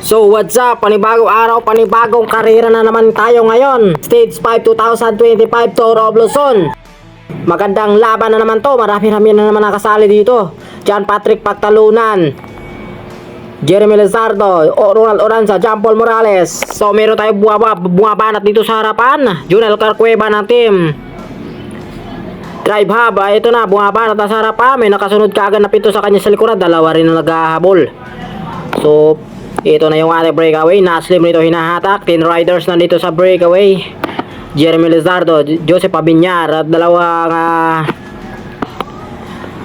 So what's up? Panibagong araw, panibagong karera na naman tayo ngayon. Stage 5 2025 Tour of Luzon. Magandang laban na naman to. Marami-rami na naman nakasali dito. John Patrick Pagtalunan, Jeremy Lizardo, Ronald Oranza, John Paul Morales. So meron tayo bumabanat dito sa harapan. Junel Carcueva ng team Drive Hub. Ito na, bumabanat na sa harapan. May nakasunod kaagad na pito sa kanya sa likuran. Dalawa rin na naghahabol. So ito na yung ating breakaway. Naslim nito hinahatak. 10 riders na dito sa breakaway. Jeremy Lizardo, Joseph Abiñar at dalawang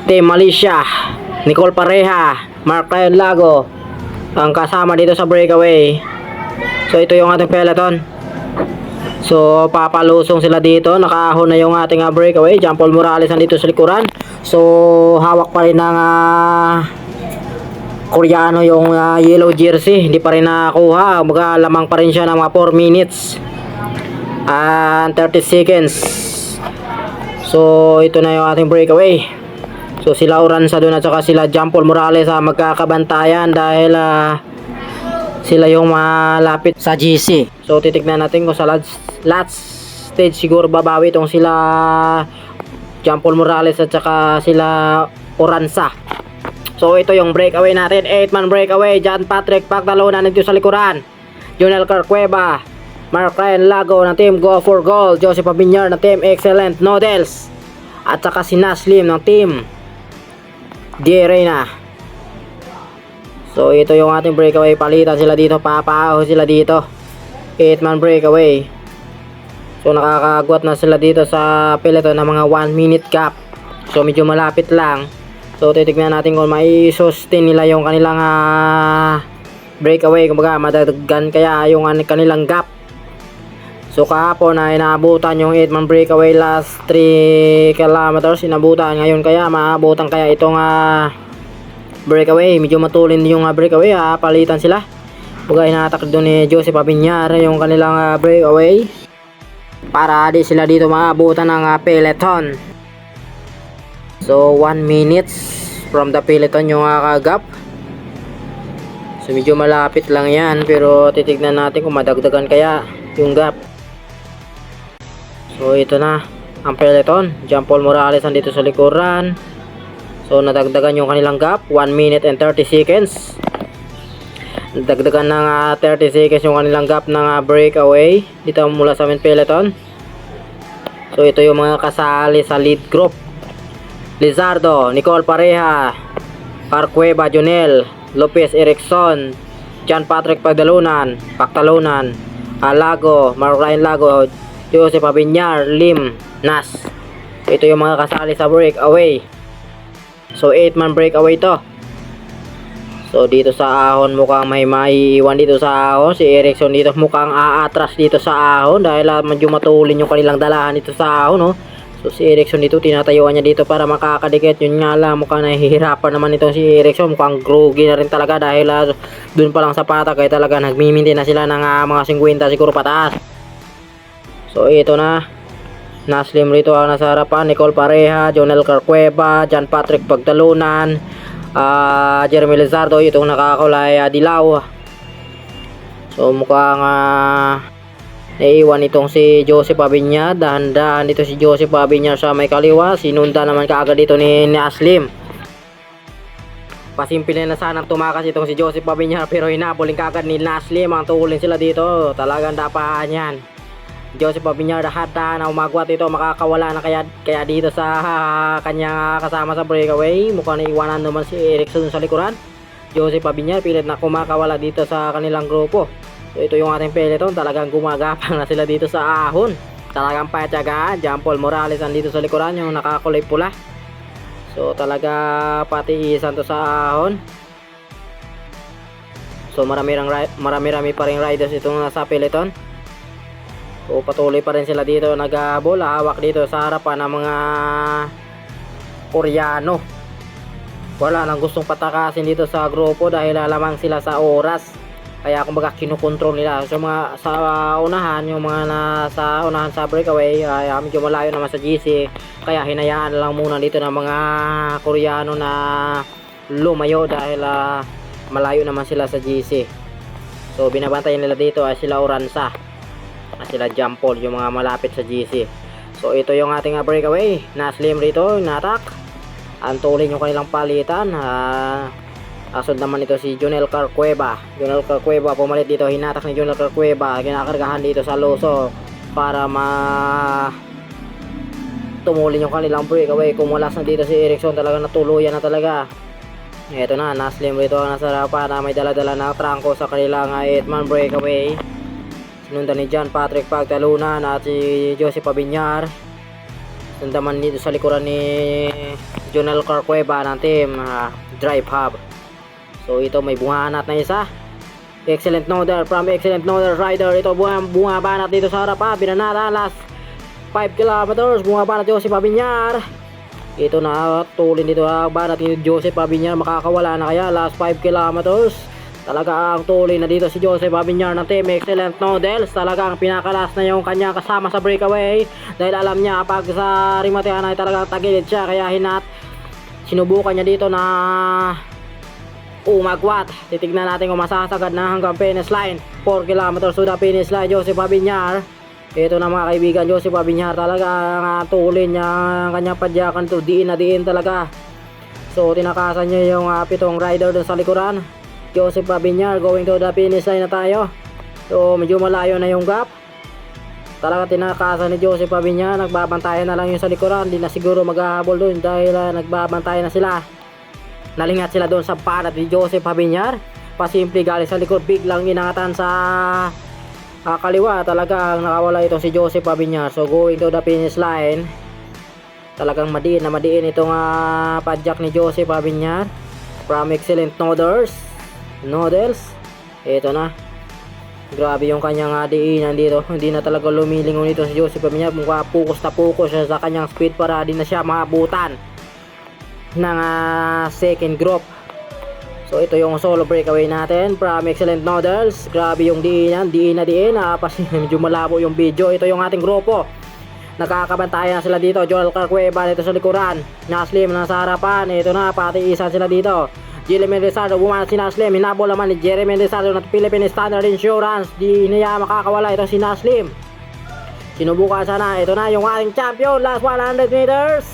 Team Malaysia, Nicole Pareha, Mark Ryan Lago ang kasama dito sa breakaway. So ito yung ating peloton. So papalusong sila dito. Nakahon na yung ating breakaway. John Paul Morales nandito sa likuran. So hawak pa rin ng Koreano yung yellow jersey. Hindi pa rin nakakuha. Lamang pa rin siya ng mga 4 minutes and 30 seconds. So ito na yung ating breakaway. So sila Oranza doon at saka sila John Paul Morales magkakabantayan dahil sila yung malapit sa GC. So titignan natin kung sa last stage siguro babawi itong sila John Paul Morales at saka sila Oranza. So ito yung breakaway natin, 8-man breakaway. John Patrick Pagtalunan nandito sa likuran, Junel Carcueva, Mark Ryan Lago ng team Go for Gold, Joseph Abiñar ng team Excellent Noodles, at saka si Naslim ng team Die Reina. So ito yung ating breakaway. Palitan sila dito, papaho sila dito, 8-man breakaway. So nakakagwat na sila dito sa peloton ng mga 1 minute gap. So medyo malapit lang. So titignan natin kung may sustain nila yung kanilang breakaway, kumbaga madagdagan kaya yung kanilang gap. So kahapon na inaabutan yung 8-man breakaway last 3 kilometers inabutan. Ngayon kaya maabutan kaya itong breakaway. Medyo matulin yung breakaway, palitan sila. Kumbaga hinatak doon ni Joseph Abiñar yung kanilang breakaway para di sila dito maabutan ng peloton. So 1 minute from the peloton yung gap. So medyo malapit lang yan, pero titignan natin kung madagdagan kaya yung gap. So ito na ang peloton. John Paul Morales nandito sa likuran. So nadagdagan yung kanilang gap, 1 minute and 30 seconds. Nadagdagan ng 30 seconds yung kanilang gap ng breakaway dito mula sa main peloton. So ito yung mga kasali sa lead group: Lizardo, Nicole Pareha, Carcueva, Junel, Lopez Erickson, John Patrick Pagtalunan, Lago, Mark Ryan Lago, Joseph Abiñar, Lim, Nas. Ito yung mga kasali sa breakaway. So 8-man breakaway to. So dito sa ahon mukhang may maiiwan dito sa ahon. Si Erickson dito mukhang aatras dito sa ahon dahil medyo matulin yung kanilang dalahan dito sa ahon, no? So si Erickson dito tinatayuan niya dito para makakadikit. Yun nga lang, mukhang nahihirapan naman itong si Erickson. Mukhang groggy na rin talaga dahil dun pa lang sa patak ay talaga nagmiminti na sila ng mga 50 siguro pataas. So ito na, Naslim rito ang nasa harapan, Nicole Pareha, Junel Carcueva, John Patrick Pagtalunan, Jeremy Lizardo, itong nakakulay dilaw. So mukhang naiiwan itong si Joseph Abiñar. Dahan-dahan dito si Joseph Abiñar sa may kaliwa. Sinunda naman kaagad dito ni Naslim. Pasimple na sanang tumakas itong si Joseph Abiñar, pero hinabuling kaagad ni Naslim. Ang tulin sila dito. Talagang dapahan yan. Joseph Abiñar dahan-dahan na umagwat ito. Makakawala na kaya dito sa kanyang kasama sa breakaway. Mukhang naiwanan naman si Erickson sa likuran. Joseph Abiñar pilit na kumakawala dito sa kanilang grupo. So ito yung ating peloton, talagang gumagapang na sila dito sa ahon. Talagang patyagaan. John Paul Morales andito sa likuran, yung nakakulay pula. So talaga patiisan to sa ahon. So marami pa rin riders itong nasa peloton. So patuloy pa rin sila dito naghabol. Hawak dito sa harapan ng mga Koreano. Wala nang gustong patakasin dito sa grupo dahil lamang sila sa oras. Kaya kumbaga kinukontrol nila. So mga sa unahan, yung mga nasa unahan sa breakaway ay medyo malayo naman sa GC. Kaya hinayaan lang muna dito ng mga Koreano na lumayo dahil malayo naman sila sa GC. So binabantayan nila dito ay sila Oranza at sila Jampol, yung mga malapit sa GC. So ito yung ating breakaway na Slim rito, na-attack. Ang tuloy yung kanilang palitan. Asod naman ito si Jonel Carcueva. Jonel Carcueva pumalit dito, hinatak ni Jonel Carcueva, kinakargahan dito sa Loso para tumulin yung kanilang breakaway. Kumulas na dito si Erickson, talaga natuluyan na talaga. Ito na, Naslim rito ang nasarapan na may dala-dala na trangko sa kanilang 8-man breakaway. Sinundan ni John Patrick Pagtalunan at si Joseph Abiñar. Sundaman dito sa likuran ni Jonel Carcueva ng team Drive Hub. So ito may bunganat na isa. Excellent noder from Excellent Noder Rider. Ito bungabanat dito sa harap, binanata last 5 kilometers. Bungabanat Joseph Abiñar. Ito na tulin dito banat ni Joseph Abiñar, makakawala na kaya last 5 kilometers. Talaga ang tuloy na dito si Joseph Abiñar ng team Excellent Nodels. Talagang pinakalas na yung kanyang kasama sa breakaway. Dahil alam niya pag sa rimatehan ay talagang tagilid siya. Kaya sinubukan niya dito na umagwat. Titignan natin kung masasagad na hanggang finish line. 4 kilometers to the finish line, Joseph Abiñar. Ito na mga kaibigan, Joseph Abiñar. Talaga ang tuloy niya ang kanyang padyakan to. Diin na diin talaga. So tinakasan niya yung 7 rider dun sa likuran. Joseph Abiñar going to the finish line na tayo. So medyo malayo na yung gap. Talaga tinakasan ni Joseph Abiñar. Nagbabantayan na lang yung sa likuran. Hindi na siguro maghahabol doon dahil nagbabantayan na sila. Nalingat sila doon sa panat ni Joseph Abiñar. Pasimple galing sa likod, biglang inangatan sa kaliwa. Talagang nakawala itong si Joseph Abiñar. So going to the finish line. Talagang madiin na madiin itong padjak ni Joseph Abiñar from Excellent Nodels. Ito na. Grabe yung kanyang diinan dito. Hindi na talaga lumilingon ito si Joseph Abiñar. Mukha focus na focus siya sa kanyang speed para di na siya maabutan ng second group. So ito yung solo breakaway natin from Excellent Nodels. Grabe yung diinan. Diin na diin. Medyo malabo yung video. Ito yung ating grupo. Nakakabantayan na sila dito. Jonel Carcueva dito sa likuran. Naslim na sa harapan. Ito na, pati isa sila dito. Jeremy Rizardo, bumanat si Naslim. Hinabol naman ni Jeremy Rizardo ng Philippine Standard Insurance. Di niya makakawala ito si Naslim. Sinubukan sana. Ito na yung ating champion. Last 100 meters.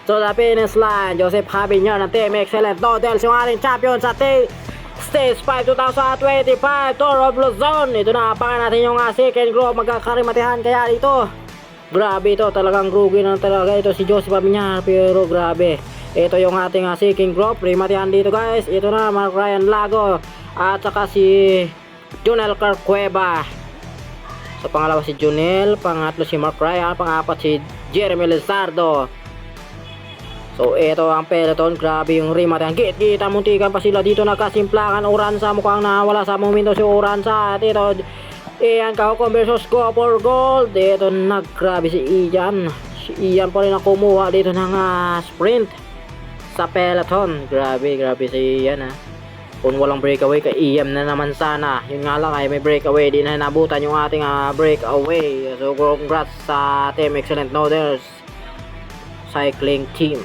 So the finish line, Joseph Abiñar ng team Excellent Nodels, yung ating champion sa Stage 5 2025 Tour of Luzon. Ito na, abangan natin yung second group. Magkakarimatehan kaya dito. Grabe ito, talagang grugi na talaga ito si Joseph Abiñar, pero grabe. Ito yung ating second group, rimatehan dito guys. Ito na, Mark Ryan Lago at saka si Jonel Carcueva. So pangalawa si Jonel, pangatlo si Mark Ryan, pangapat si Jeremy Lizardo. So ito ang peloton, grabe yung rimatehan. Kita muntikan pa sila dito, nagkasimplakan. Oranza, mukhang nawala sa momento si Oranza. At ito Ian Cahocon versus Go for Gold. Ito naggrabe si Ian. Si Ian pa rin ang kumuha dito ng sprint sa peloton. Grabe si Ian Kung walang breakaway kay Ian na naman sana. Yun nga lang ay may breakaway. Di na nabutan yung ating breakaway. So congrats sa team Excellent Nodels Cycling Team.